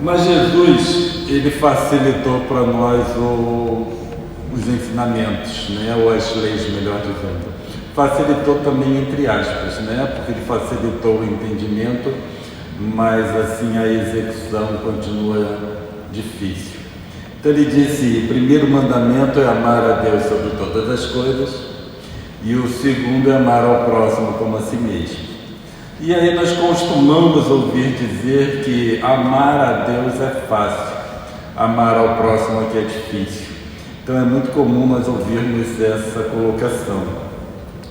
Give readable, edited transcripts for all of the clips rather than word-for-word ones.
Mas Jesus, ele facilitou para nós os ensinamentos, né? Ou as leis, melhor dizendo. Facilitou também entre aspas, né? Porque ele facilitou o entendimento, mas assim a execução continua difícil. Então ele disse: o primeiro mandamento é amar a Deus sobre todas as coisas, e o segundo é amar ao próximo como a si mesmo. E aí nós costumamos ouvir dizer que amar a Deus é fácil, amar ao próximo é que é difícil. Então é muito comum nós ouvirmos essa colocação.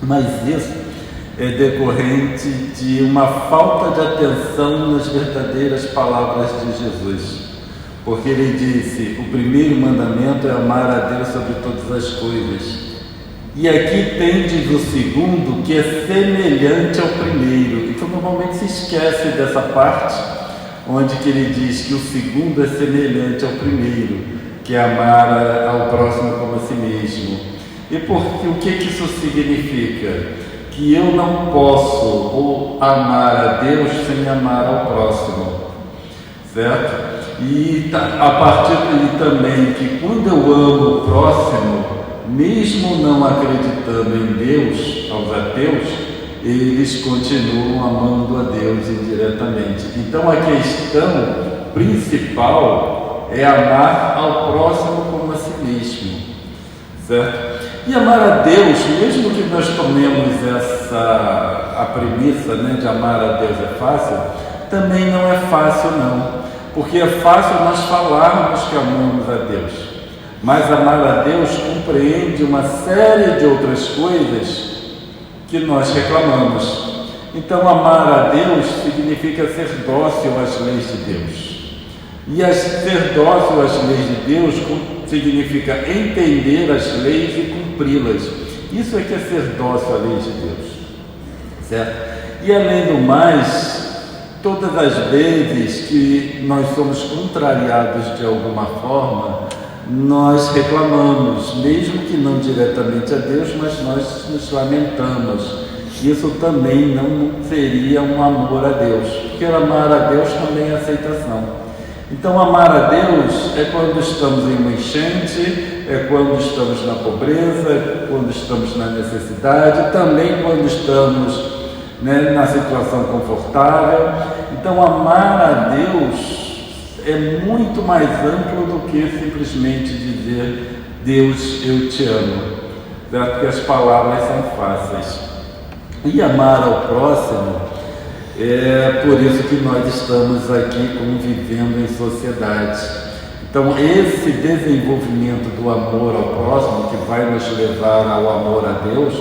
Mas isso é decorrente de uma falta de atenção nas verdadeiras palavras de Jesus. Porque ele disse: o primeiro mandamento é amar a Deus sobre todas as coisas. E aqui tendes o segundo, que é semelhante ao primeiro. Então normalmente se esquece dessa parte, onde que ele diz que o segundo é semelhante ao primeiro, que é amar ao próximo como a si mesmo. E porque o que isso significa? Que eu não posso amar a Deus sem amar ao próximo, certo? E a partir daí também que quando eu amo o próximo, mesmo não acreditando em Deus, aos ateus, eles continuam amando a Deus indiretamente. Então a questão principal é amar ao próximo como a si mesmo, certo? E amar a Deus, mesmo que nós tomemos a premissa, né, de amar a Deus é fácil, também não é fácil não, porque é fácil nós falarmos que amamos a Deus. Mas amar a Deus compreende uma série de outras coisas que nós reclamamos. Então, amar a Deus significa ser dócil às leis de Deus. E ser dócil às leis de Deus significa entender as leis e cumpri-las. Isso é que é ser dócil às leis de Deus, certo? E além do mais, todas as vezes que nós somos contrariados de alguma forma, nós reclamamos, mesmo que não diretamente a Deus, mas nós nos lamentamos. Isso também não seria um amor a Deus, porque amar a Deus também é aceitação. Então amar a Deus é quando estamos em uma enchente, é quando estamos na pobreza, é quando estamos na necessidade, também quando estamos, né, na situação confortável. Então amar a Deus é muito mais amplo do que simplesmente dizer: Deus, eu te amo, certo? Porque as palavras são fáceis. E amar ao próximo, é por isso que nós estamos aqui convivendo em sociedade. Então esse desenvolvimento do amor ao próximo, que vai nos levar ao amor a Deus,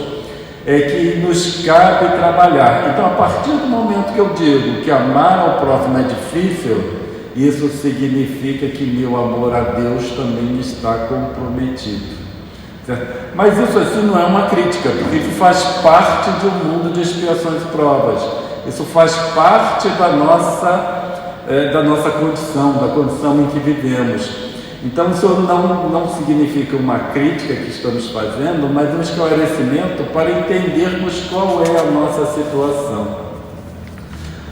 é que nos cabe trabalhar. Então a partir do momento que eu digo que amar ao próximo é difícil, isso significa que meu amor a Deus também está comprometido, certo? Mas isso assim não é uma crítica, porque isso faz parte de um mundo de expiações e provas. Isso faz parte da nossa condição, da condição em que vivemos. Então isso não significa uma crítica que estamos fazendo, mas um esclarecimento para entendermos qual é a nossa situação.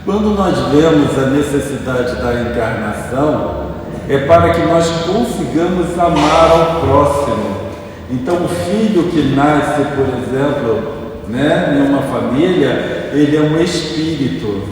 Quando nós vemos a necessidade da encarnação, é para que nós consigamos amar ao próximo. Então o filho que nasce, por exemplo, né, em uma família, ele é um espírito.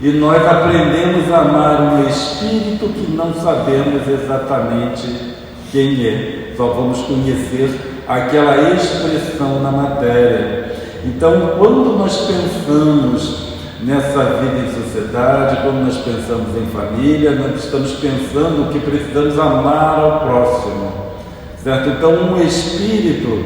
E nós aprendemos a amar um espírito que não sabemos exatamente quem é. Só vamos conhecer aquela expressão na matéria. Então quando nós pensamos nessa vida em sociedade, quando nós pensamos em família, nós estamos pensando que precisamos amar ao próximo, certo? Então um espírito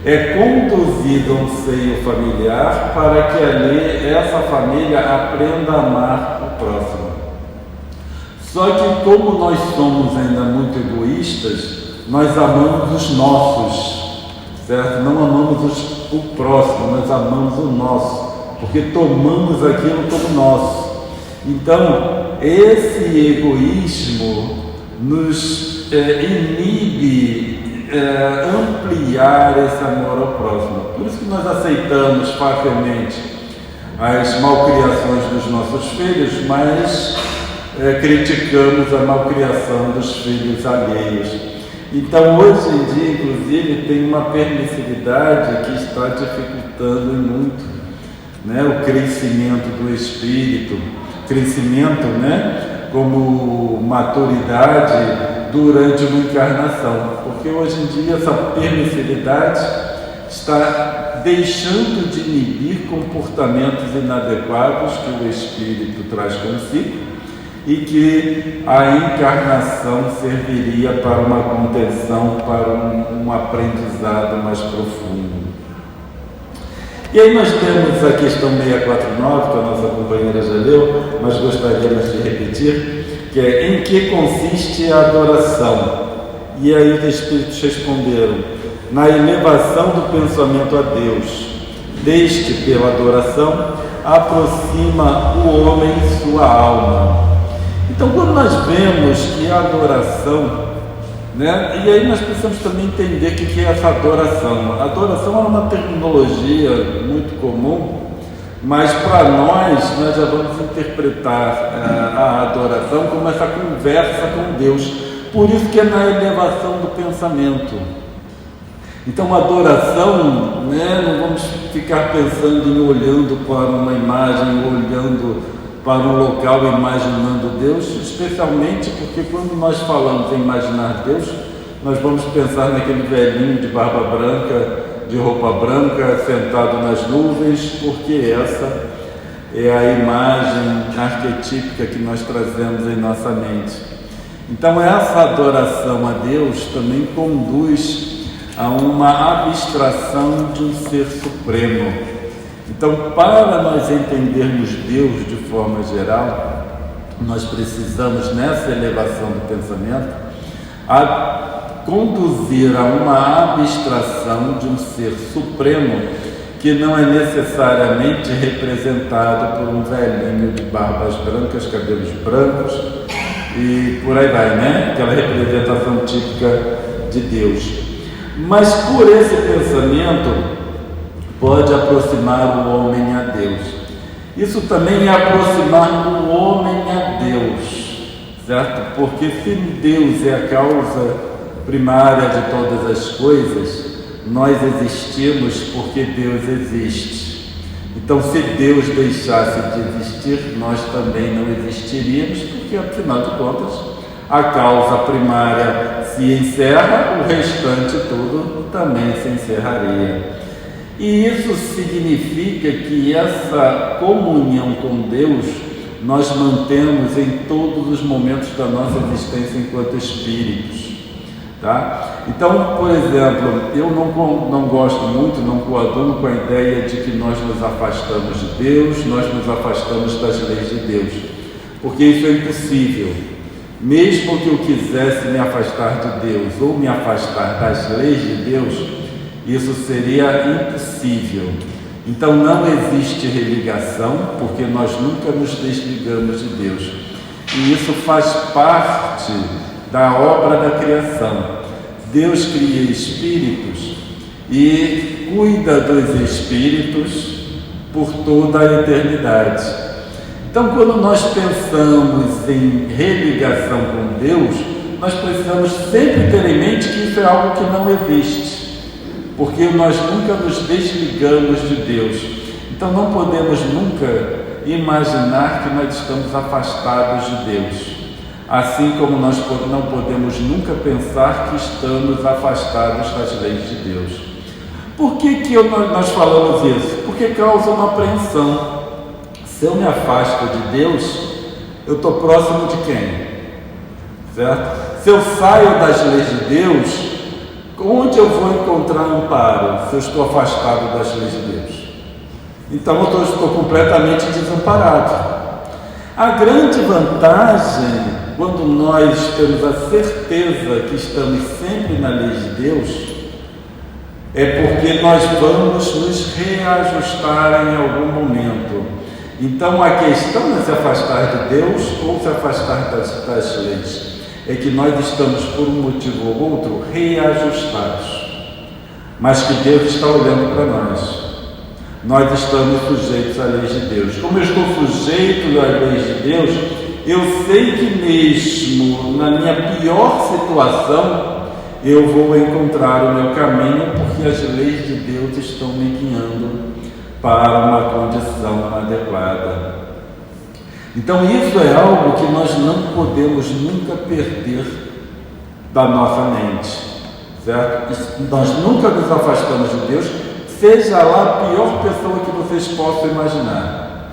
é conduzido a um seio familiar para que ali essa família aprenda a amar o próximo. Só que como nós somos ainda muito egoístas, nós amamos os nossos, certo? Não amamos o próximo, nós amamos o nosso, porque tomamos aquilo como nosso. Então, esse egoísmo nos inibe ampliar esse amor ao próximo. Por isso que nós aceitamos facilmente as malcriações dos nossos filhos, mas criticamos a malcriação dos filhos alheios. Então, hoje em dia, inclusive, tem uma permissividade que está dificultando muito, né, o crescimento do espírito, crescimento, né, como maturidade durante uma encarnação, porque hoje em dia essa permissividade está deixando de inibir comportamentos inadequados que o espírito traz consigo e que a encarnação serviria para uma contenção, para um aprendizado mais profundo. E aí nós temos a questão 649, que a nossa companheira já leu, mas gostaríamos de repetir, que é: em que consiste a adoração? E aí os Espíritos responderam: na elevação do pensamento a Deus. Deste, pela adoração, aproxima o homem em sua alma. Então, quando nós vemos que a adoração, né, e aí nós precisamos também entender o que é essa adoração. A adoração é uma terminologia muito comum, mas para nós já vamos interpretar a adoração como essa conversa com Deus. Por isso que é na elevação do pensamento. Então, a adoração, né, não vamos ficar pensando em olhando para uma imagem, olhando para um local, imaginando Deus, especialmente porque quando nós falamos em imaginar Deus, nós vamos pensar naquele velhinho de barba branca, de roupa branca, sentado nas nuvens, porque essa é a imagem arquetípica que nós trazemos em nossa mente. Então, essa adoração a Deus também conduz a uma abstração de um ser supremo. Então, para nós entendermos Deus de forma geral, nós precisamos, nessa elevação do pensamento, conduzir a uma abstração de um ser supremo que não é necessariamente representado por um velhinho de barbas brancas, cabelos brancos e por aí vai, né? Aquela representação típica de Deus. Mas por esse pensamento pode aproximar o homem a Deus. Isso também é aproximar o homem a Deus, certo? Porque se Deus é a causa primária de todas as coisas, nós existimos porque Deus existe. Então, se Deus deixasse de existir, nós também não existiríamos, porque afinal de contas a causa primária se encerra, o restante tudo também se encerraria. E isso significa que essa comunhão com Deus nós mantemos em todos os momentos da nossa existência enquanto espíritos, tá? Então, por exemplo, eu não gosto muito, não coaduno com a ideia de que nós nos afastamos de Deus, nós nos afastamos das leis de Deus, porque isso é impossível. Mesmo que eu quisesse me afastar de Deus ou me afastar das leis de Deus, isso seria impossível. Então não existe religação, porque nós nunca nos desligamos de Deus. E isso faz parte da obra da criação. Deus cria espíritos e cuida dos espíritos por toda a eternidade. Então, quando nós pensamos em religação com Deus, nós precisamos sempre ter em mente que isso é algo que não existe, porque nós nunca nos desligamos de Deus. Então, não podemos nunca imaginar que nós estamos afastados de Deus, assim como nós não podemos nunca pensar que estamos afastados das leis de Deus. Por que nós falamos isso? Porque causa uma apreensão. Se eu me afasto de Deus, eu estou próximo de quem? Certo? Se eu saio das leis de Deus, onde eu vou encontrar amparo se eu estou afastado das leis de Deus? Então eu estou completamente desamparado. A grande vantagem, quando nós temos a certeza que estamos sempre na lei de Deus, é porque nós vamos nos reajustar em algum momento. Então a questão não é se afastar de Deus ou se afastar das leis, é que nós estamos por um motivo ou outro reajustados, mas que Deus está olhando para nós. Nós estamos sujeitos à lei de Deus. Como eu estou sujeito às leis de Deus, eu sei que mesmo na minha pior situação, eu vou encontrar o meu caminho, porque as leis de Deus estão me guiando para uma condição adequada. Então isso é algo que nós não podemos nunca perder da nossa mente, certo? Nós nunca nos afastamos de Deus, seja lá a pior pessoa que vocês possam imaginar.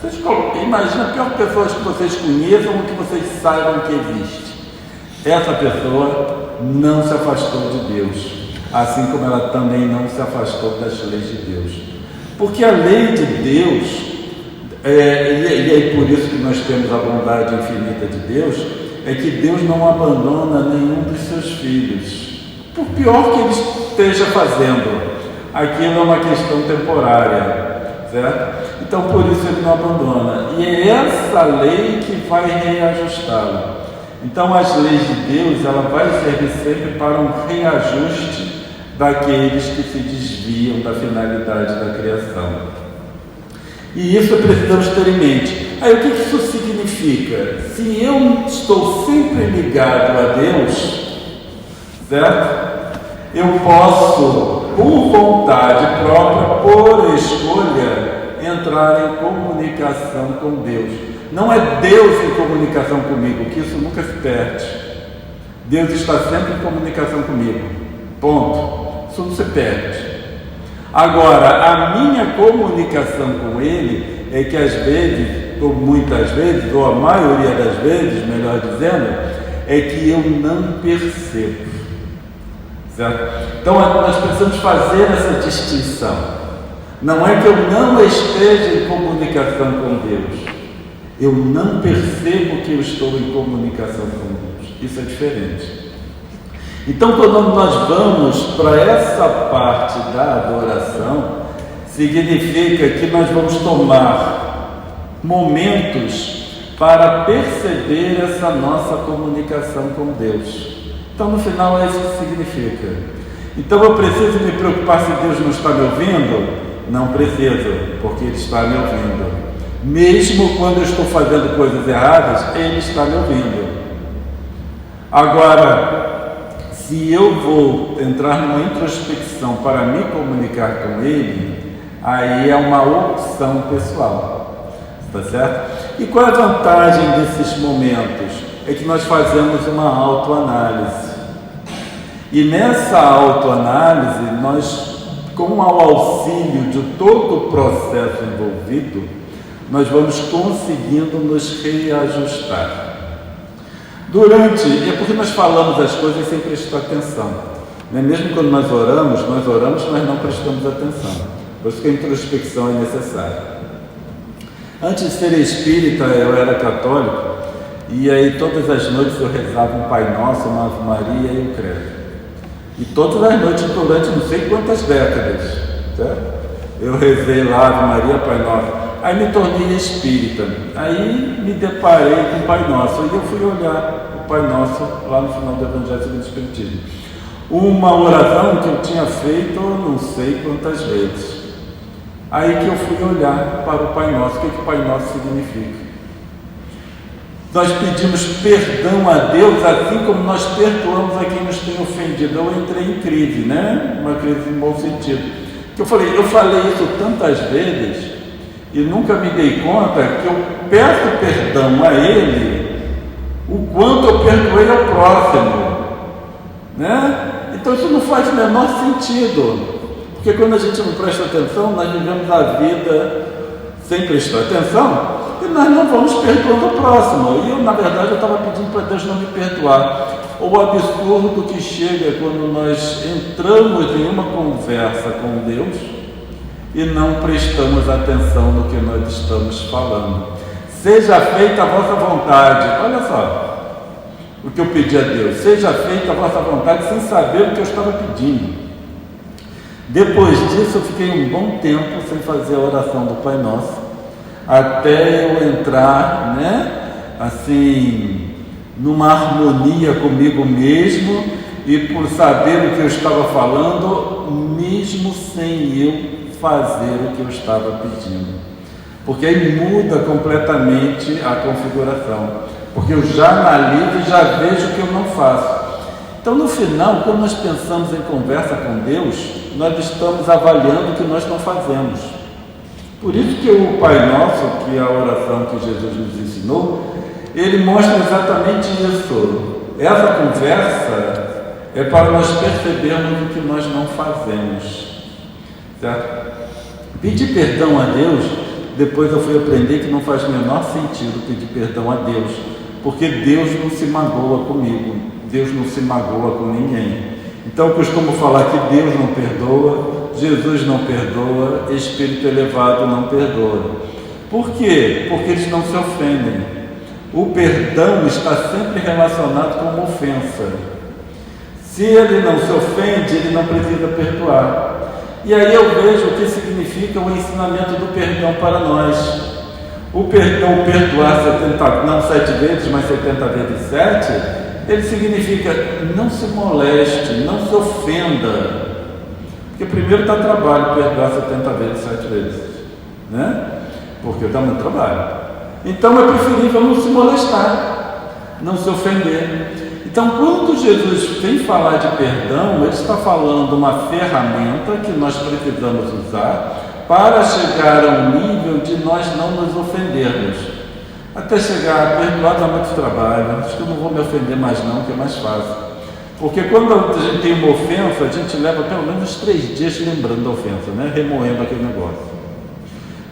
Imagina a pior pessoa que vocês conheçam ou que vocês saibam que existe. Essa pessoa não se afastou de Deus, assim como ela também não se afastou das leis de Deus. Porque a lei de Deus, e é por isso que nós temos a bondade infinita de Deus, é que Deus não abandona nenhum dos seus filhos. Por pior que ele esteja fazendo, aquilo é uma questão temporária, certo? Então por isso ele não abandona. E é essa lei que vai reajustá-lo. Então as leis de Deus, ela vai servir sempre para um reajuste daqueles que se desviam da finalidade da criação. E isso precisamos ter em mente. Aí o que isso significa? Se eu estou sempre ligado a Deus, certo? Eu posso, por vontade própria, por escolha, entrar em comunicação com Deus. Não é Deus em comunicação comigo, que isso nunca se perde. Deus está sempre em comunicação comigo. Ponto. Isso não se perde. Agora, a minha comunicação com Ele é que às vezes, ou muitas vezes, ou a maioria das vezes, melhor dizendo, é que eu não percebo. Certo? Então nós precisamos fazer essa distinção. Não é que eu não esteja em comunicação com Deus. Eu não percebo que eu estou em comunicação com Deus. Isso é diferente. Então, quando nós vamos para essa parte da adoração, significa que nós vamos tomar momentos para perceber essa nossa comunicação com Deus. Então, no final, é isso que significa. Então, eu preciso me preocupar se Deus não está me ouvindo? Não preciso, porque Ele está me ouvindo. Mesmo quando eu estou fazendo coisas erradas, Ele está me ouvindo. Agora, se eu vou entrar numa introspecção para me comunicar com Ele, aí é uma opção pessoal, está certo? E qual é a vantagem desses momentos? É que nós fazemos uma autoanálise. E nessa autoanálise, nós, com o auxílio de todo o processo envolvido, nós vamos conseguindo nos reajustar. É porque nós falamos as coisas sem prestar atenção. Né? Mesmo quando nós oramos, mas não prestamos atenção. Por isso que a introspecção é necessária. Antes de ser espírita, eu era católico, e aí todas as noites eu rezava um Pai Nosso, uma Ave Maria e um Credo. E todas as noites, durante não sei quantas décadas, certo? Eu rezei lá Ave Maria, Pai Nosso. Aí me tornei espírita. Aí me deparei com o Pai Nosso. E eu fui olhar o Pai Nosso lá no final do Evangelho segundo o Espiritismo. Uma oração que eu tinha feito não sei quantas vezes. Aí que eu fui olhar para o Pai Nosso. O que o Pai Nosso significa? Nós pedimos perdão a Deus, assim como nós perdoamos a quem nos tem ofendido. Eu entrei em crise, né? Uma crise em bom sentido. Eu falei isso tantas vezes e nunca me dei conta que eu peço perdão a Ele o quanto eu perdoei ao próximo, né? Então isso não faz o menor sentido, porque quando a gente não presta atenção, nós vivemos a vida sem prestar atenção e nós não vamos perdoando o próximo. E eu, na verdade, eu estava pedindo para Deus não me perdoar. O absurdo que chega quando nós entramos em uma conversa com Deus e não prestamos atenção no que nós estamos falando. Seja feita a vossa vontade. Olha só o que eu pedi a Deus. Seja feita a vossa vontade sem saber o que eu estava pedindo. Depois disso eu fiquei um bom tempo sem fazer a oração do Pai Nosso, até eu entrar, assim, numa harmonia comigo mesmo e por saber o que eu estava falando, mesmo sem eu fazer o que eu estava pedindo. Porque aí muda completamente a configuração. porque eu já analiso e já vejo o que eu não faço. Então, no final, quando nós pensamos em conversa com Deus, nós estamos avaliando o que nós não fazemos. Por isso que o Pai Nosso, que é a oração que Jesus nos ensinou, ele mostra exatamente isso. Essa conversa é para nós percebermos o que nós não fazemos. Certo? Pedir perdão a Deus, depois eu fui aprender que não faz o menor sentido pedir perdão a Deus, porque Deus não se magoa comigo, Deus não se magoa com ninguém. Então eu costumo falar que Deus não perdoa, Jesus não perdoa, Espírito elevado não perdoa. Por quê? Porque eles não se ofendem. O perdão está sempre relacionado com uma ofensa. Se ele não se ofende, ele não precisa perdoar. E aí eu vejo o que significa o ensinamento do perdão para nós. O perdão, perdoar 7 vezes, mas 70 vezes 7, ele significa não se moleste, não se ofenda. Porque primeiro dá trabalho perdoar 70 vezes, 7 vezes, né? Porque dá muito trabalho. Então é preferível não se molestar, não se ofender. Então, quando Jesus vem falar de perdão, ele está falando de uma ferramenta que nós precisamos usar para chegar a um nível de nós não nos ofendermos. Até chegar a perdoar dá muito trabalho. Acho que eu não vou me ofender mais não, que é mais fácil. Porque quando a gente tem uma ofensa, a gente leva pelo menos 3 dias lembrando da ofensa, né? Remoendo aquele negócio.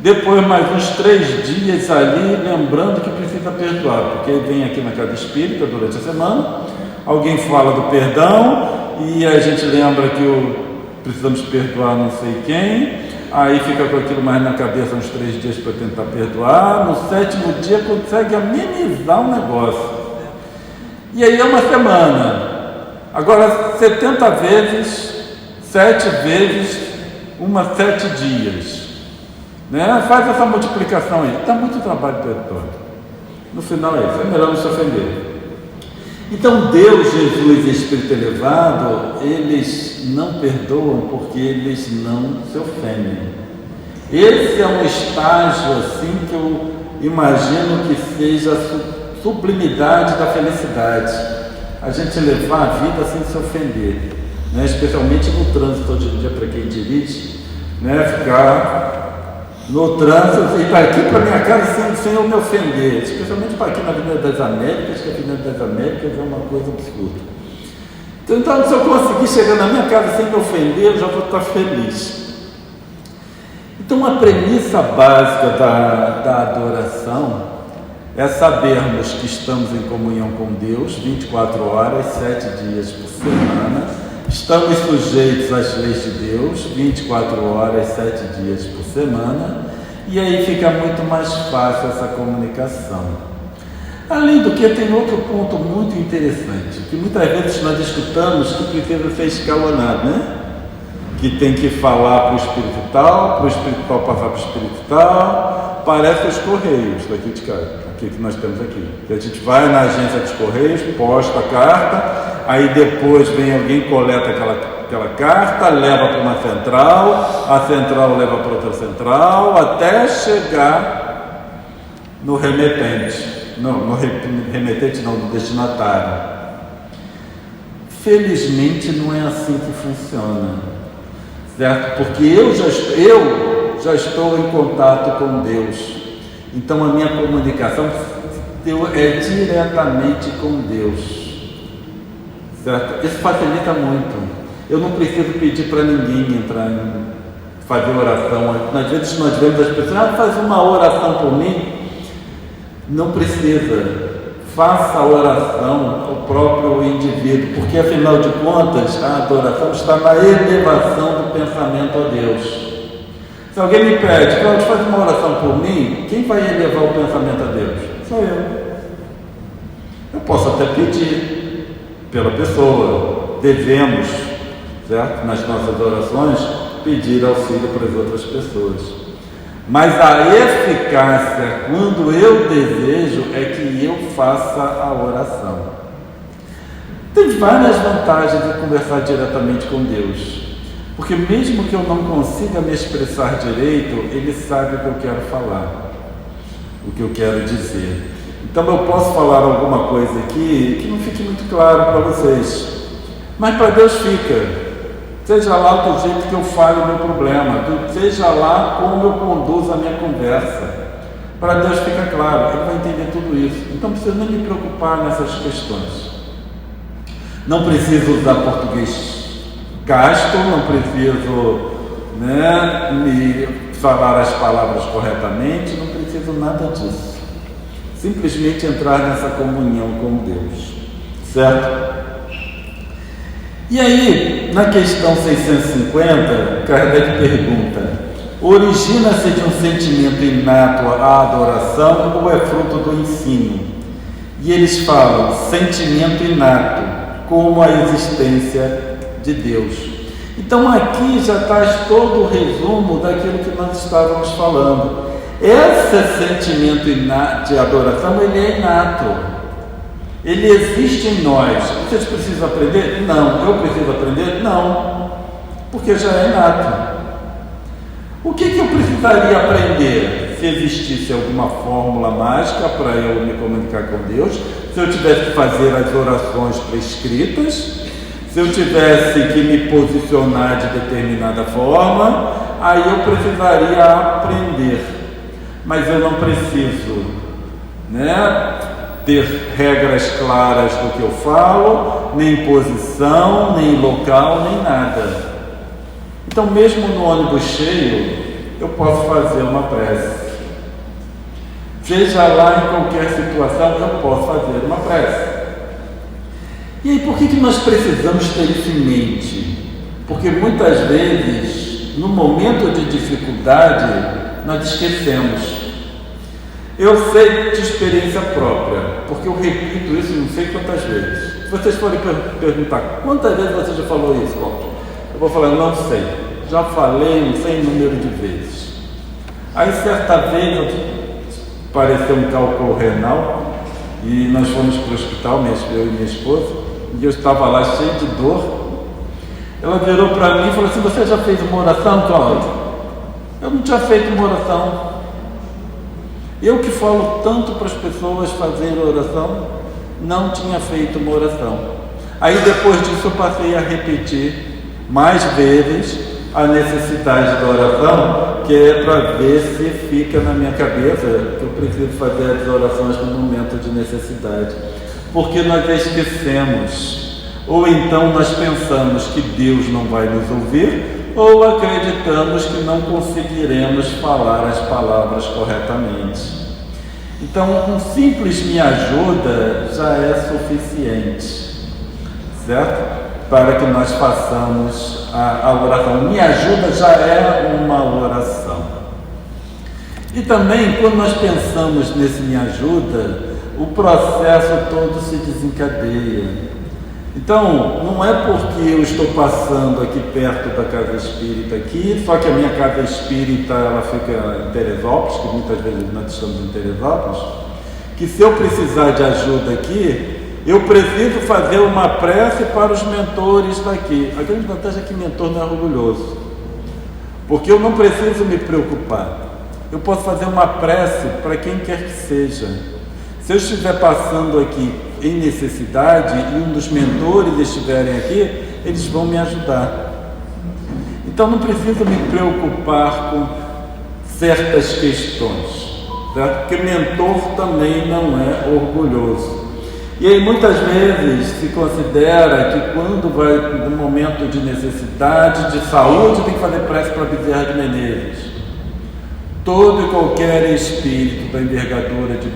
Depois mais uns 3 dias ali, lembrando que precisa perdoar, porque vem aqui na casa espírita durante a semana, alguém fala do perdão, e a gente lembra que precisamos perdoar não sei quem, aí fica com aquilo mais na cabeça uns 3 dias para tentar perdoar, no 7º dia consegue amenizar o negócio. E aí é uma semana. Agora 70 vezes, 7 vezes, 7 dias. Né? Faz essa multiplicação aí, dá muito trabalho perdoar. No final é isso, é melhor não se ofender. Então Deus, Jesus e Espírito elevado, eles não perdoam porque eles não se ofendem. Esse é um estágio assim que eu imagino que seja a sublimidade da felicidade. A gente levar a vida sem se ofender, né? Especialmente no trânsito hoje em dia, para quem dirige, né? Ficar no trânsito e para aqui para minha casa sem eu me ofender, especialmente para aqui na Avenida das Américas, que a Avenida das Américas é uma coisa absurda. Então, se eu conseguir chegar na minha casa sem me ofender, eu já vou estar feliz. Então, a premissa básica da adoração é sabermos que estamos em comunhão com Deus 24 horas, 7 dias por semana. Estamos sujeitos às leis de Deus 24 horas, 7 dias por semana, e aí fica muito mais fácil essa comunicação. Além do que, tem outro ponto muito interessante, que muitas vezes nós escutamos que precisa ser escalonado, né? Que tem que falar para o espírito tal passar para o espírito tal, parece os Correios daqui de casa, aqui que nós temos aqui. A gente vai na agência dos Correios, posta a carta, aí depois vem alguém, coleta aquela carta, leva para uma central, a central leva para outra central, até chegar no remetente. No destinatário. Felizmente não é assim que funciona, certo? Porque eu já estou em contato com Deus, então a minha comunicação é diretamente com Deus. Certo? Isso facilita muito. Eu não preciso pedir para ninguém entrar fazer oração. Às vezes nós vemos as pessoas, faz uma oração por mim. Não precisa. Faça a oração ao próprio indivíduo, porque afinal de contas a adoração está na elevação do pensamento a Deus. Se alguém me pede, Cláudio, faz uma oração por mim, quem vai elevar o pensamento a Deus? Sou eu. Eu posso até pedir pela pessoa, devemos, certo? Nas nossas orações, pedir auxílio para as outras pessoas. Mas a eficácia, quando eu desejo, é que eu faça a oração. Tem várias vantagens de conversar diretamente com Deus, porque mesmo que eu não consiga me expressar direito, Ele sabe o que eu quero falar, o que eu quero dizer. Então eu posso falar alguma coisa aqui que não fique muito claro para vocês, mas para Deus fica. Seja lá do jeito que eu falo o meu problema, seja lá como eu conduzo a minha conversa, para Deus fica claro, Ele vai entender tudo isso. Então não preciso nem me preocupar nessas questões. Não preciso usar português casto, não preciso me falar as palavras corretamente, não preciso nada disso. Simplesmente entrar nessa comunhão com Deus, certo? E aí, na questão 650, Kardec pergunta: origina-se de um sentimento inato à adoração ou é fruto do ensino? E eles falam, sentimento inato, como a existência de Deus. Então aqui já traz todo o resumo daquilo que nós estávamos falando. Esse sentimento de adoração, ele é inato. Ele existe em nós. Vocês precisam aprender? Não. Eu preciso aprender? Não. Porque já é inato. O que eu precisaria aprender se existisse alguma fórmula mágica para eu me comunicar com Deus? Se eu tivesse que fazer as orações prescritas? Se eu tivesse que me posicionar de determinada forma? Aí eu precisaria aprender. Mas eu não preciso, ter regras claras do que eu falo, nem posição, nem local, nem nada. Então, mesmo no ônibus cheio, eu posso fazer uma prece. Seja lá em qualquer situação, eu posso fazer uma prece. E aí, por que nós precisamos ter isso em mente? Porque muitas vezes, no momento de dificuldade, nós esquecemos. Eu sei de experiência própria, porque eu repito isso não sei quantas vezes. Se vocês forem perguntar quantas vezes você já falou isso, eu vou falar, não sei. Já falei não sei número de vezes. Aí certa vez apareceu um cálculo renal e nós fomos para o hospital, eu e minha esposa, e eu estava lá cheio de dor. Ela virou para mim e falou assim: você já fez uma oração, Cláudio? Eu não tinha feito uma oração. Eu que falo tanto para as pessoas fazerem oração, não tinha feito uma oração. Aí depois disso eu passei a repetir mais vezes a necessidade da oração, que é para ver se fica na minha cabeça que eu preciso fazer as orações no momento de necessidade. Porque nós esquecemos, ou então nós pensamos que Deus não vai nos ouvir, ou acreditamos que não conseguiremos falar as palavras corretamente. Então, um simples me ajuda já é suficiente, certo? Para que nós façamos a oração. Me ajuda já é uma oração. E também, quando nós pensamos nesse me ajuda, o processo todo se desencadeia. Então, não é porque eu estou passando aqui perto da casa espírita aqui, só que a minha casa espírita ela fica em Teresópolis, que muitas vezes nós estamos em Teresópolis, que se eu precisar de ajuda aqui, eu preciso fazer uma prece para os mentores daqui. A grande vantagem é que mentor não é orgulhoso, porque eu não preciso me preocupar. Eu posso fazer uma prece para quem quer que seja. Se eu estiver passando aqui em necessidade e um dos mentores estiverem aqui, eles vão me ajudar. Então não preciso me preocupar com certas questões, certo? Porque mentor também não é orgulhoso. E aí muitas vezes se considera que quando vai no momento de necessidade, de saúde, tem que fazer prece para Bezerra de Menezes. Todo e qualquer espírito da envergadura de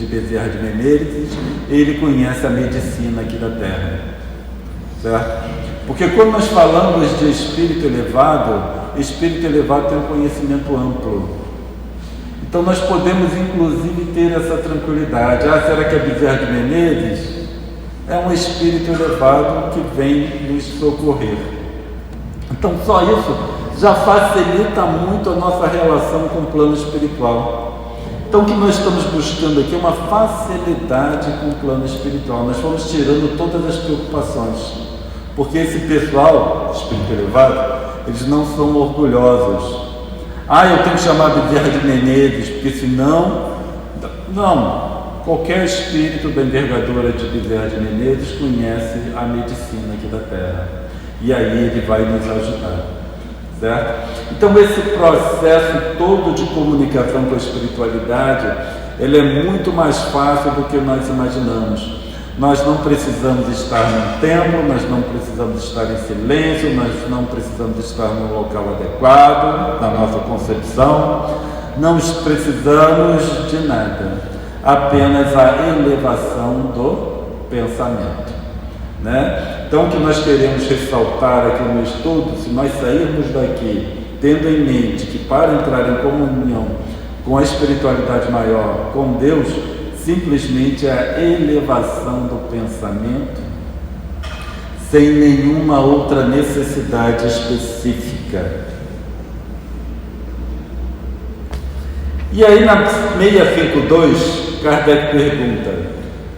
Bezerra de Menezes, ele conhece a medicina aqui da Terra, certo? Porque quando nós falamos de espírito elevado tem um conhecimento amplo. Então nós podemos inclusive ter essa tranquilidade. Será que a Bezerra de Menezes é um espírito elevado que vem nos socorrer? Então só isso já facilita muito a nossa relação com o plano espiritual. Então o que nós estamos buscando aqui é uma facilidade com o plano espiritual. Nós vamos tirando todas as preocupações, porque esse pessoal, espírito elevado, eles não são orgulhosos. Eu tenho que chamar a Bezerra de Menezes, porque senão... Não, qualquer espírito da envergadura de Bezerra de Menezes conhece a medicina aqui da Terra. E aí ele vai nos ajudar, certo? Então esse processo todo de comunicação com a espiritualidade, ele é muito mais fácil do que nós imaginamos. Nós não precisamos estar num templo, nós não precisamos estar em silêncio, nós não precisamos estar no local adequado, na nossa concepção, não precisamos de nada, apenas a elevação do pensamento, né? Então o que nós queremos ressaltar aqui no estudo, se nós sairmos daqui tendo em mente que para entrar em comunhão com a espiritualidade maior, com Deus, simplesmente a elevação do pensamento, sem nenhuma outra necessidade específica. E aí na 652, Kardec pergunta: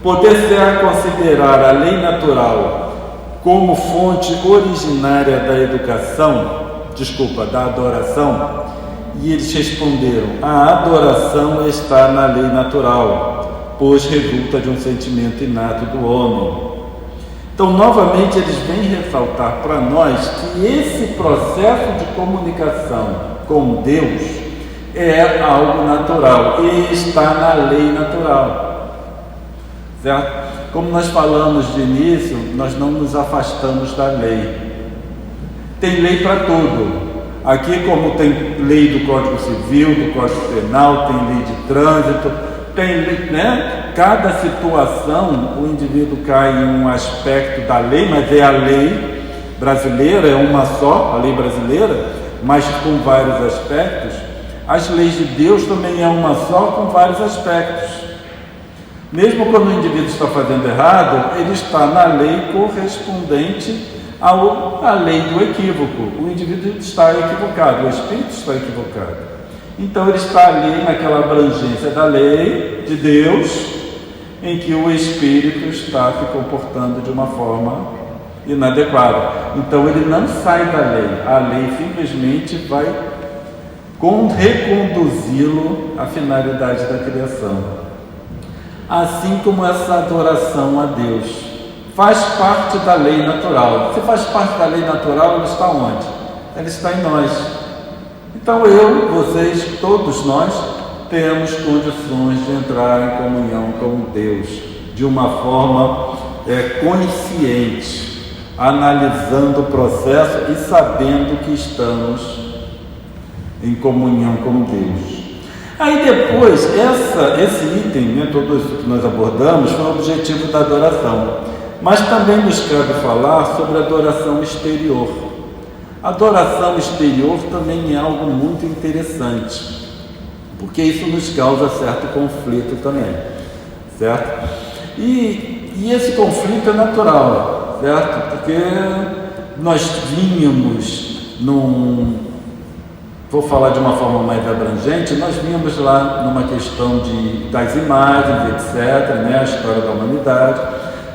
poder-se-á considerar a lei natural como fonte originária da da adoração? E eles responderam: a adoração está na lei natural, pois resulta de um sentimento inato do homem. Então, novamente, eles vêm ressaltar para nós que esse processo de comunicação com Deus é algo natural e está na lei natural, certo? Como nós falamos de início, nós não nos afastamos da lei. Tem lei para tudo. Aqui, como tem lei do Código Civil, do Código Penal, tem lei de trânsito, tem lei, né? Cada situação, o indivíduo cai em um aspecto da lei, mas é a lei brasileira, é uma só, a lei brasileira, mas com vários aspectos. As leis de Deus também é uma só, com vários aspectos. Mesmo quando o indivíduo está fazendo errado, ele está na lei correspondente à lei do equívoco. O indivíduo está equivocado, o espírito está equivocado. Então ele está ali naquela abrangência da lei de Deus, em que o espírito está se comportando de uma forma inadequada. Então ele não sai da lei, a lei simplesmente vai reconduzi-lo à finalidade da criação. Assim como essa adoração a Deus faz parte da lei natural. Se faz parte da lei natural, ele está onde? Ele está em nós. Então eu, vocês, todos nós temos condições de entrar em comunhão com Deus de uma forma consciente, analisando o processo e sabendo que estamos em comunhão com Deus. Aí depois, esse item, né, todo isso que nós abordamos, foi o objetivo da adoração. Mas também nos cabe falar sobre a adoração exterior. A adoração exterior também é algo muito interessante, porque isso nos causa certo conflito também, certo? E esse conflito é natural, certo? Porque nós vínhamos vou falar de uma forma mais abrangente, nós vimos lá numa questão das imagens, etc., né, a história da humanidade.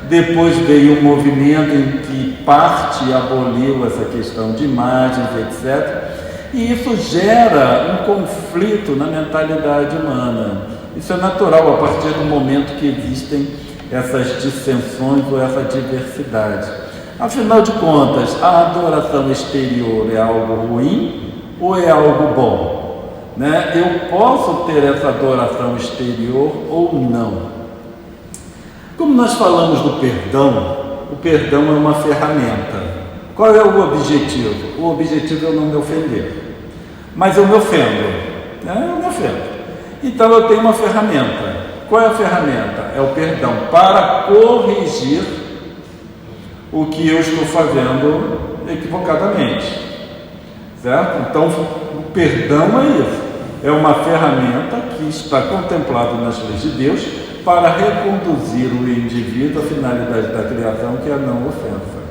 Depois veio um movimento em que parte aboliu essa questão de imagens, etc. E isso gera um conflito na mentalidade humana. Isso é natural a partir do momento que existem essas dissensões ou essa diversidade. Afinal de contas, a adoração exterior é algo ruim ou é algo bom? Né? Eu posso ter essa adoração exterior ou não? Como nós falamos do perdão, o perdão é uma ferramenta. Qual é o objetivo? O objetivo é eu não me ofender. Mas eu me ofendo. Né? Eu me ofendo. Então eu tenho uma ferramenta. Qual é a ferramenta? É o perdão, para corrigir o que eu estou fazendo equivocadamente. Certo? Então, o perdão é isso. É uma ferramenta que está contemplada nas leis de Deus para reconduzir o indivíduo à finalidade da criação, que é a não ofensa.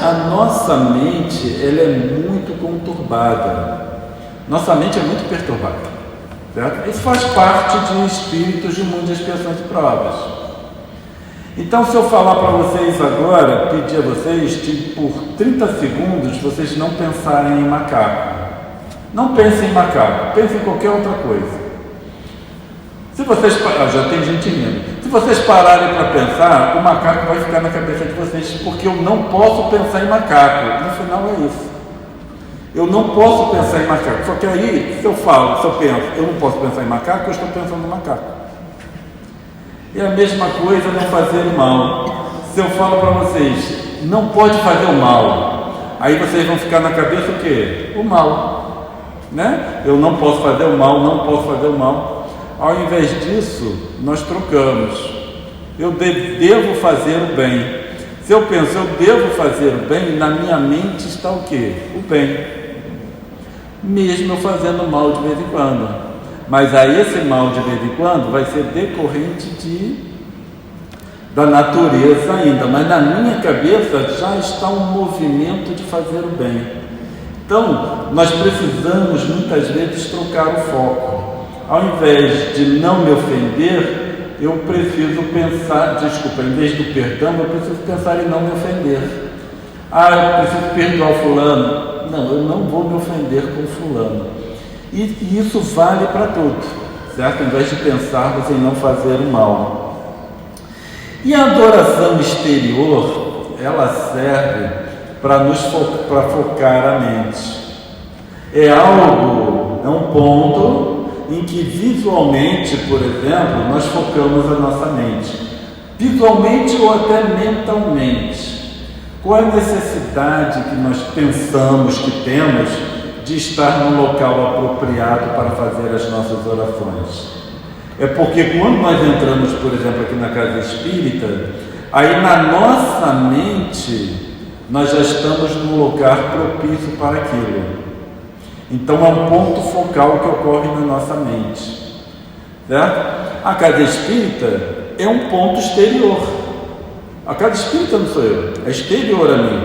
A nossa mente, ela é muito conturbada. Nossa mente é muito perturbada. Certo? Isso faz parte de espíritos de mundo de expiações e provas. Então, se eu falar para vocês agora, pedir a vocês que por 30 segundos vocês não pensarem em macaco. Não pensem em macaco, pensem em qualquer outra coisa. Se vocês já tem gente rindo. Se vocês pararem para pensar, o macaco vai ficar na cabeça de vocês, porque eu não posso pensar em macaco. No final é isso. Eu não posso pensar em macaco. Só que aí, se eu penso, eu não posso pensar em macaco, eu estou pensando no macaco. E a mesma coisa não fazer o mal. Se eu falo para vocês, não pode fazer o mal, aí vocês vão ficar na cabeça o quê? O mal, né? Eu não posso fazer o mal, não posso fazer o mal. Ao invés disso, nós trocamos. Eu devo fazer o bem. Se eu penso, eu devo fazer o bem, na minha mente está o quê? O bem. Mesmo eu fazendo mal de vez em quando. Mas aí esse mal de vez em quando vai ser decorrente da natureza ainda, mas na minha cabeça já está um movimento de fazer o bem. Então, nós precisamos muitas vezes trocar o foco. Ao invés de não me ofender, eu preciso pensar, em vez do perdão, eu preciso pensar em não me ofender. Eu preciso perdoar o fulano. Não, eu não vou me ofender com o fulano. E isso vale para tudo, certo? Ao invés de pensarmos em não fazer o mal. E a adoração exterior, ela serve para focar a mente. É um ponto em que visualmente, por exemplo, nós focamos a nossa mente. Visualmente ou até mentalmente. Qual a necessidade que nós pensamos que temos de estar no local apropriado para fazer as nossas orações? É porque quando nós entramos, por exemplo, aqui na casa espírita, aí na nossa mente nós já estamos num lugar propício para aquilo. Então é um ponto focal que ocorre na nossa mente, certo? A casa espírita é um ponto exterior. A casa espírita não sou eu, é exterior a mim,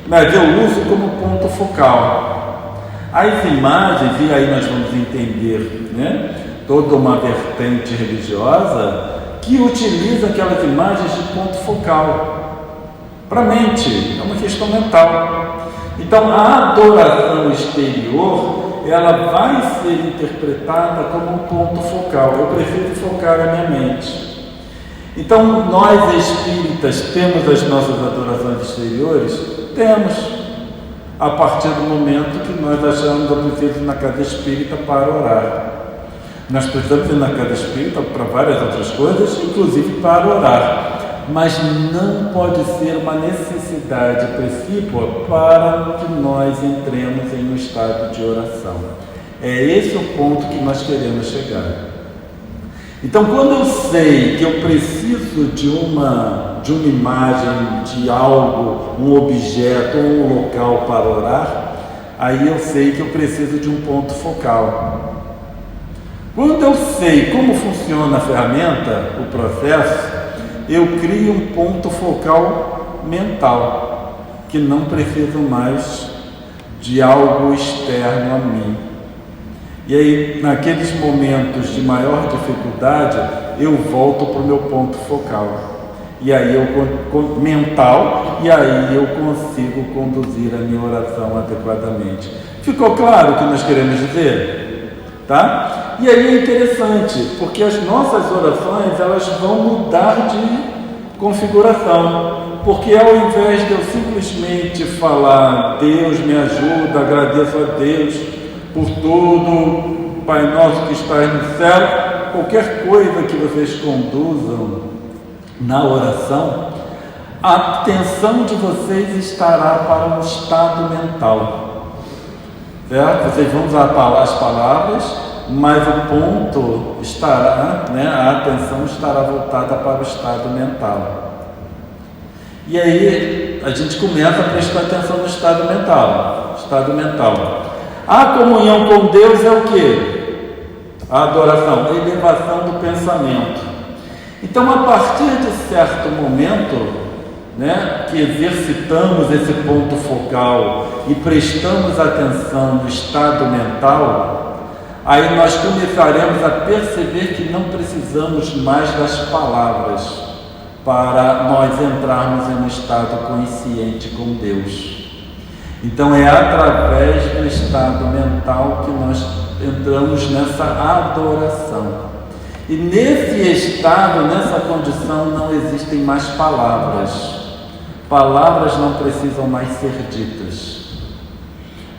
mas eu uso como ponto focal. As imagens, e aí nós vamos entender, né, toda uma vertente religiosa que utiliza aquelas imagens de ponto focal para a mente, é uma questão mental. Então a adoração exterior, ela vai ser interpretada como um ponto focal. Eu preciso focar a minha mente. Então nós espíritas temos as nossas adorações exteriores? Temos, a partir do momento que nós achamos eu preciso ir na casa espírita para orar. Nós precisamos ir na casa espírita para várias outras coisas, inclusive para orar. Mas não pode ser uma necessidade precípua para que nós entremos em um estado de oração. É esse o ponto que nós queremos chegar. Então, quando eu sei que eu preciso de uma imagem, de algo, um objeto, um local para orar, aí eu sei que eu preciso de um ponto focal. Quando eu sei como funciona a ferramenta, o processo, eu crio um ponto focal mental, que não preciso mais de algo externo a mim. E aí, naqueles momentos de maior dificuldade, eu volto para o meu ponto focal. E aí mental, e aí eu consigo conduzir a minha oração adequadamente. Ficou claro o que nós queremos dizer? Tá? E aí é interessante, porque as nossas orações, elas vão mudar de configuração. Porque ao invés de eu simplesmente falar, Deus me ajuda, agradeço a Deus por tudo, Pai nosso que estás no céu, qualquer coisa que vocês conduzam na oração, a atenção de vocês estará para um estado mental, certo? Vocês vão usar as palavras, mas o ponto estará, a atenção estará voltada para o estado mental. E aí a gente começa a prestar atenção no estado mental. A comunhão com Deus é o quê? A adoração, a elevação do pensamento. Então, a partir de certo momento, que exercitamos esse ponto focal e prestamos atenção no estado mental, aí nós começaremos a perceber que não precisamos mais das palavras para nós entrarmos em um estado consciente com Deus. Então é através do estado mental que nós entramos nessa adoração. E nesse estado, nessa condição, não existem mais palavras. Palavras não precisam mais ser ditas.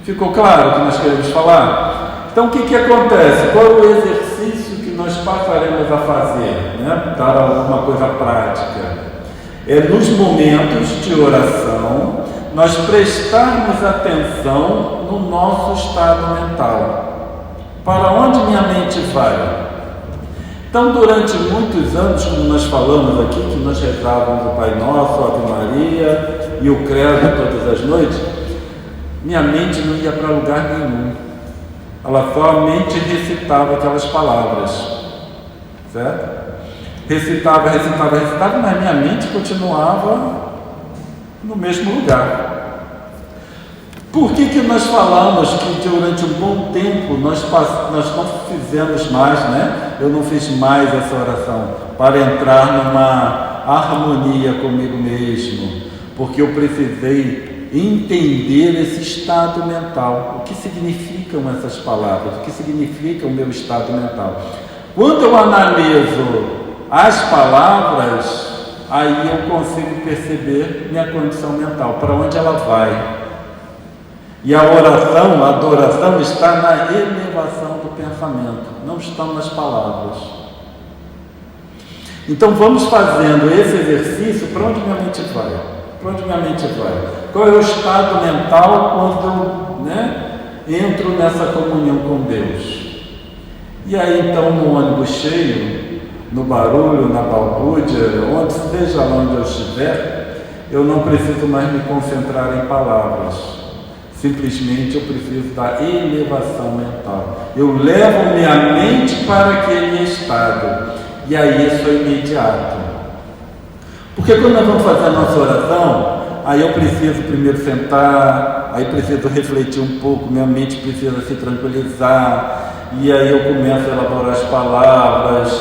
Ficou claro o que nós queremos falar? Então, o que acontece? Qual é o exercício que nós passaremos a fazer? Né? Dar alguma coisa prática. É nos momentos de oração, nós prestarmos atenção no nosso estado mental. Para onde minha mente vai? Então, durante muitos anos, como nós falamos aqui, que nós rezávamos o Pai Nosso, a Ave Maria e o Credo todas as noites, minha mente não ia para lugar nenhum. Ela somente recitava aquelas palavras, certo? Recitava, mas minha mente continuava no mesmo lugar. Por que nós falamos que durante um bom tempo nós não fizemos mais, né? Eu não fiz mais essa oração para entrar numa harmonia comigo mesmo, porque eu precisei entender esse estado mental. O que significam essas palavras? O que significa o meu estado mental? Quando eu analiso as palavras, aí eu consigo perceber minha condição mental, para onde ela vai. E a oração, a adoração está na elevação do pensamento, não estão nas palavras. Então vamos fazendo esse exercício. Para onde minha mente vai? Para onde minha mente vai? Qual é o estado mental quando eu entro nessa comunhão com Deus? E aí então no ônibus cheio, no barulho, na balbúrdia, seja lá onde eu estiver, eu não preciso mais me concentrar em palavras. Simplesmente eu preciso da elevação mental. Eu levo minha mente para aquele estado. E aí isso é imediato. Porque quando nós vamos fazer a nossa oração, aí eu preciso primeiro sentar, aí preciso refletir um pouco, minha mente precisa se tranquilizar, e aí eu começo a elaborar as palavras,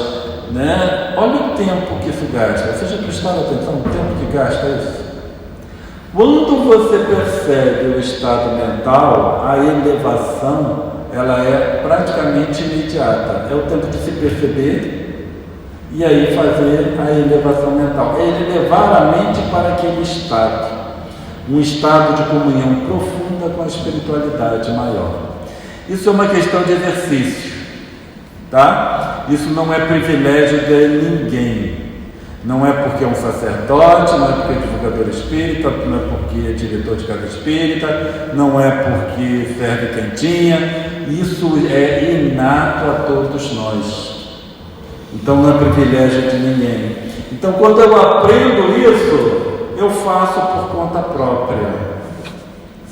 né? Olha o tempo que isso gasta. Vocês já prestaram atenção no tempo que gasta isso? Quando você percebe o estado mental, a elevação ela é praticamente imediata. É o tempo de se perceber e aí fazer a elevação mental. É elevar a mente para aquele estado, um estado de comunhão profunda com a espiritualidade maior. Isso é uma questão de exercício, tá? Isso não é privilégio de ninguém. Não é porque é um sacerdote, não é porque é divulgador espírita, não é porque é diretor de casa espírita, não é porque serve cantinha. Isso é inato a todos nós. Então não é privilégio de ninguém. Então quando eu aprendo isso, eu faço por conta própria,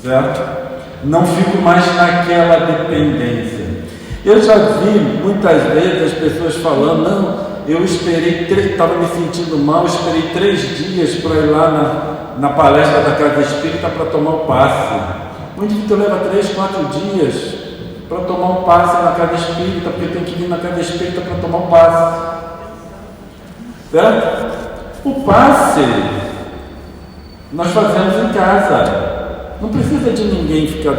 certo? Não fico mais naquela dependência. Eu já vi muitas vezes as pessoas falando, não, eu estava me sentindo mal, esperei 3 dias para ir lá na palestra da Casa Espírita para tomar o passe. O indivíduo leva 3, 4 dias para tomar um passe na Casa Espírita, porque tem que ir na Casa Espírita para tomar um passe. Certo? O passe nós fazemos em casa. Não precisa de ninguém ficar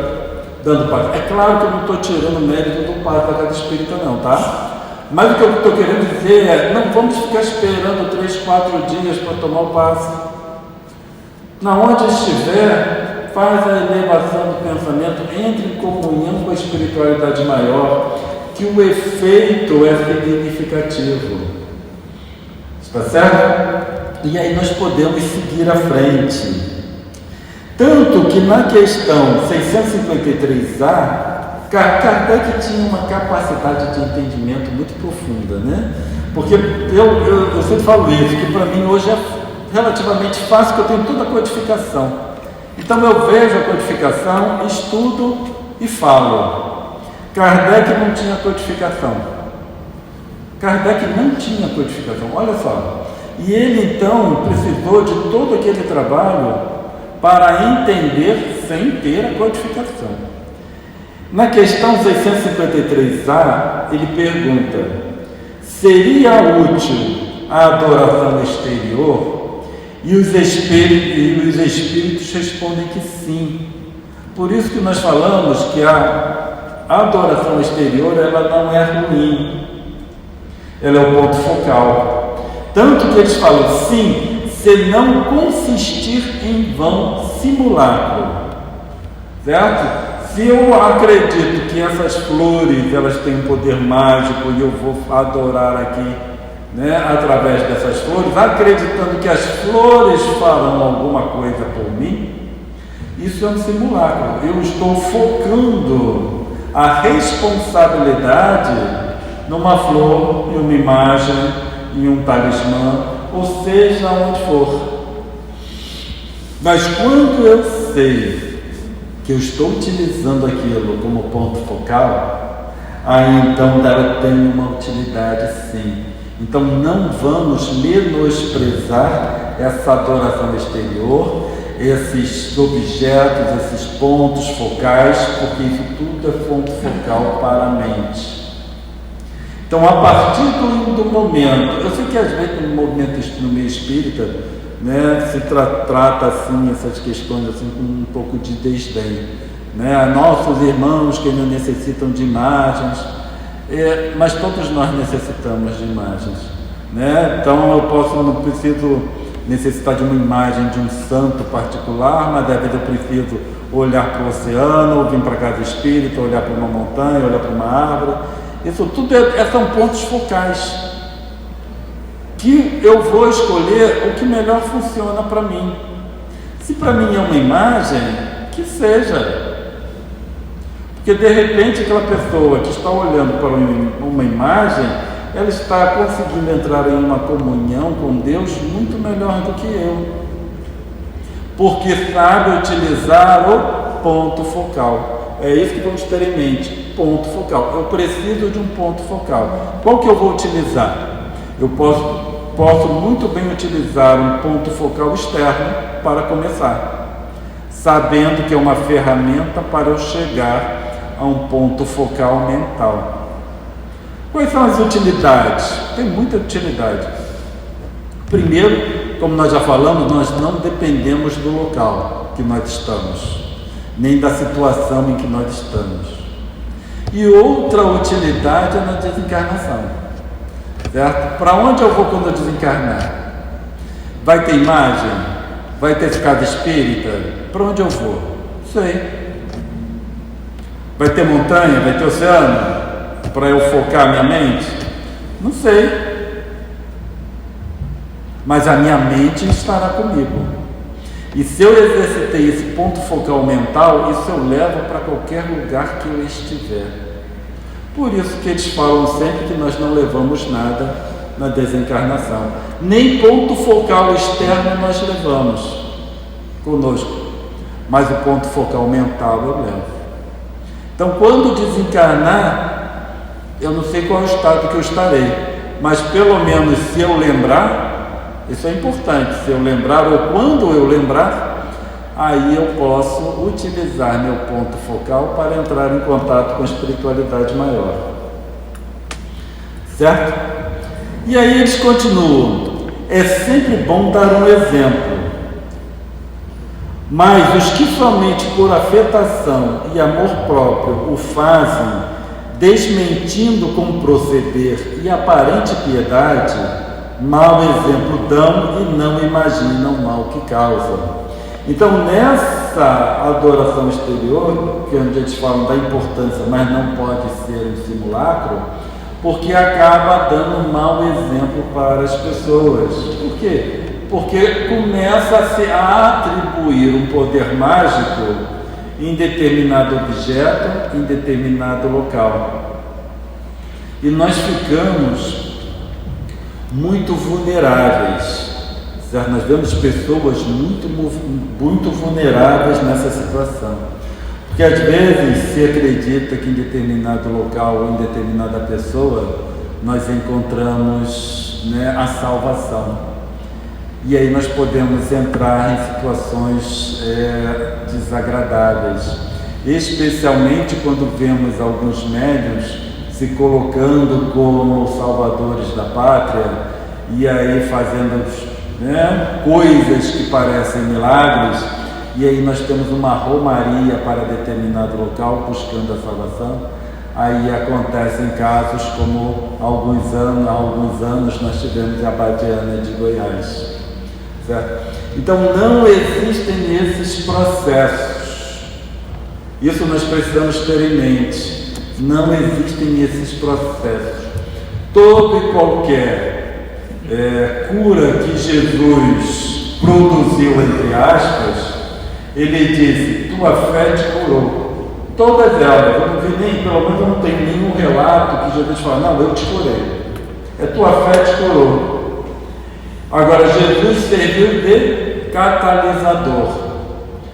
dando passe. É claro que eu não estou tirando o mérito do passe da Casa Espírita não, tá? Mas o que eu estou querendo dizer é, não vamos ficar esperando 3, 4 dias para tomar o passe. Na onde estiver, faz a elevação do pensamento, entre em comunhão com a espiritualidade maior, que o efeito é significativo. Está certo? E aí nós podemos seguir à frente. Tanto que na questão 653A, Kardec tinha uma capacidade de entendimento muito profunda, né? Porque eu sempre falo isso, que para mim hoje é relativamente fácil, porque eu tenho toda a codificação. Então eu vejo a codificação, estudo e falo. Kardec não tinha codificação. Kardec não tinha codificação, olha só. E ele então precisou de todo aquele trabalho para entender sem ter a codificação. Na questão 653A, ele pergunta: seria útil a adoração exterior? E os espíritos respondem que sim. Por isso que nós falamos que a adoração exterior ela não é ruim. Ela é o ponto focal. Tanto que eles falam, sim, se não consistir em vão simulacro. Certo? Se eu acredito que essas flores, elas têm um poder mágico e eu vou adorar aqui, né, através dessas flores, acreditando que as flores farão alguma coisa por mim, isso é um simulacro. Eu estou focando a responsabilidade numa flor, em uma imagem, em um talismã, ou seja, onde for. Mas quando eu sei que eu estou utilizando aquilo como ponto focal, aí então ela tem uma utilidade sim. Então não vamos menosprezar essa adoração exterior, esses objetos, esses pontos focais, porque isso tudo é ponto focal para a mente. Então, a partir do momento, eu sei que às vezes no movimento no meio espírita, né, se trata assim essas questões assim com um pouco de desdém, né? Nossos irmãos que não necessitam de imagens, mas todos nós necessitamos de imagens, né? Então eu não preciso necessitar de uma imagem de um santo particular, mas às vezes eu preciso olhar para o oceano, ou vir para a casa espírita, olhar para uma montanha, olhar para uma árvore. Isso tudo são pontos focais que eu vou escolher o que melhor funciona para mim. Se para mim é uma imagem, que seja. Porque de repente aquela pessoa que está olhando para uma imagem, ela está conseguindo entrar em uma comunhão com Deus muito melhor do que eu. Porque sabe utilizar o ponto focal. É isso que vamos ter em mente, ponto focal. Eu preciso de um ponto focal. Qual que eu vou utilizar? Eu posso muito bem utilizar um ponto focal externo para começar, sabendo que é uma ferramenta para eu chegar a um ponto focal mental. Quais são as utilidades? Tem muita utilidade. Primeiro, como nós já falamos, nós não dependemos do local que nós estamos, nem da situação em que nós estamos. E outra utilidade é na desencarnação. Certo? Para onde eu vou quando eu desencarnar? Vai ter imagem? Vai ter casa espírita? Para onde eu vou? Sei. Vai ter montanha? Vai ter oceano? Para eu focar minha mente? Não sei. Mas a minha mente estará comigo. E se eu exercitei esse ponto focal mental, isso eu levo para qualquer lugar que eu estiver. Por isso que eles falam sempre que nós não levamos nada na desencarnação. Nem ponto focal externo nós levamos conosco, mas o ponto focal mental eu levo. Então, quando desencarnar, eu não sei qual é o estado que eu estarei, mas pelo menos se eu lembrar, isso é importante, se eu lembrar ou quando eu lembrar, aí eu posso utilizar meu ponto focal para entrar em contato com a espiritualidade maior. Certo? E aí eles continuam. É sempre bom dar um exemplo, mas os que somente por afetação e amor próprio o fazem, desmentindo com proceder e aparente piedade, mau exemplo dão e não imaginam o mal que causam. Então, nessa adoração exterior, que é onde eles falam da importância, mas não pode ser um simulacro, porque acaba dando um mau exemplo para as pessoas. Por quê? Porque começa a atribuir um poder mágico em determinado objeto, em determinado local. E nós ficamos muito vulneráveis. Certo? Nós vemos pessoas muito vulneráveis nessa situação. Porque às vezes se acredita que em determinado local ou em determinada pessoa nós encontramos, né, a salvação. E aí nós podemos entrar em situações desagradáveis. Especialmente quando vemos alguns médiuns se colocando como salvadores da pátria e aí fazendo, né, coisas que parecem milagres, e aí nós temos uma romaria para determinado local buscando a salvação. aí acontecem casos como há alguns anos nós tivemos a Badiana de Goiás, certo? Então não existem esses processos, isso nós precisamos ter em mente, não existem esses processos. Toda e qualquer cura que Jesus produziu, entre aspas, ele disse, tua fé te curou. Todas elas, eu não vi nem, pelo menos eu não tenho nenhum relato que Jesus fala, não, eu te curei. É tua fé te curou. Agora, Jesus serviu de catalisador.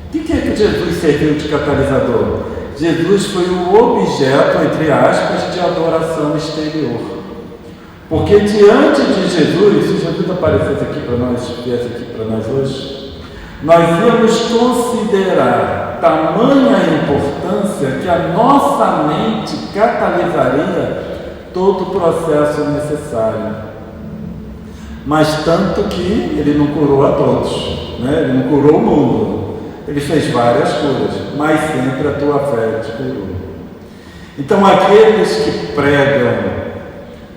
O que é que Jesus serviu de catalisador? Jesus foi o objeto, entre aspas, de adoração exterior. Porque diante de Jesus, se Jesus aparecesse aqui para nós, viesse aqui para nós hoje, nós íamos considerar tamanha importância que a nossa mente catalisaria todo o processo necessário. Mas tanto que ele não curou a todos, né? Ele não curou o mundo, ele fez várias curas, mas sempre a tua fé te curou. Então aqueles que pregam,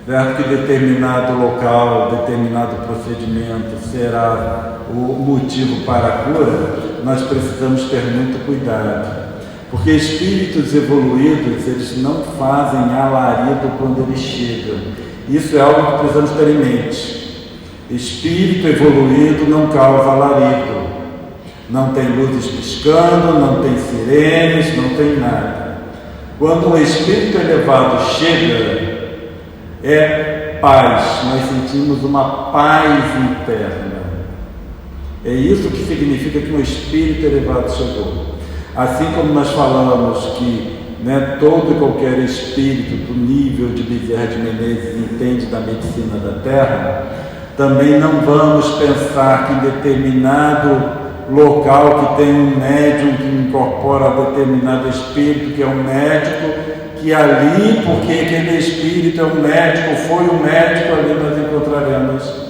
certo, que determinado local, determinado procedimento será o motivo para a cura, nós precisamos ter muito cuidado, porque espíritos evoluídos, eles não fazem alarido quando eles chegam. Isso é algo que precisamos ter em mente. Espírito evoluído não causa alarido, não tem luzes piscando, não tem sirenes, não tem nada. Quando um espírito elevado chega, é paz, nós sentimos uma paz interna. É isso que significa que um espírito elevado chegou. Assim como nós falamos que, né, todo e qualquer espírito do nível de Bezerra de Menezes entende da medicina da Terra, também não vamos pensar que em determinado local que tem um médium que incorpora determinado espírito, que é um médico, que ali, porque aquele espírito é um médico, foi um médico, ali nós encontraremos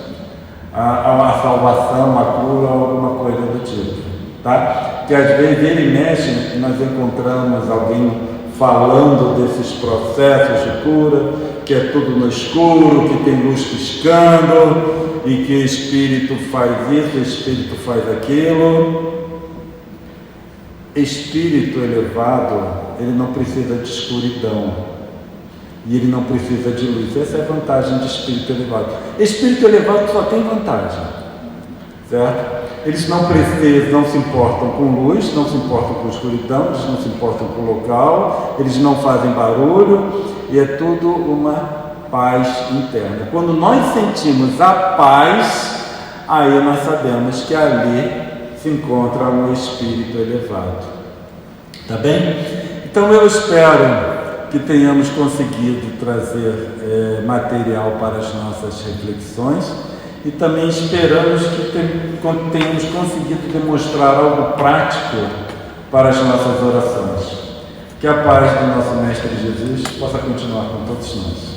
a salvação, a cura, alguma coisa do tipo, tá? Que às vezes ele mexe, nós encontramos alguém falando desses processos de cura, que é tudo no escuro, que tem luz piscando, e que o espírito faz isso, o espírito faz aquilo. Espírito elevado, ele não precisa de escuridão e ele não precisa de luz. Essa é a vantagem de espírito elevado. Espírito elevado só tem vantagem, certo? Eles não precisam, não se importam com luz, não se importam com escuridão, eles não se importam com o local, eles não fazem barulho, e é tudo uma paz interna. Quando nós sentimos a paz, aí nós sabemos que ali se encontra um espírito elevado. Tá bem? Então eu espero que tenhamos conseguido trazer material para as nossas reflexões e também esperamos que tenhamos conseguido demonstrar algo prático para as nossas orações. Que a paz do nosso Mestre Jesus possa continuar com todos nós.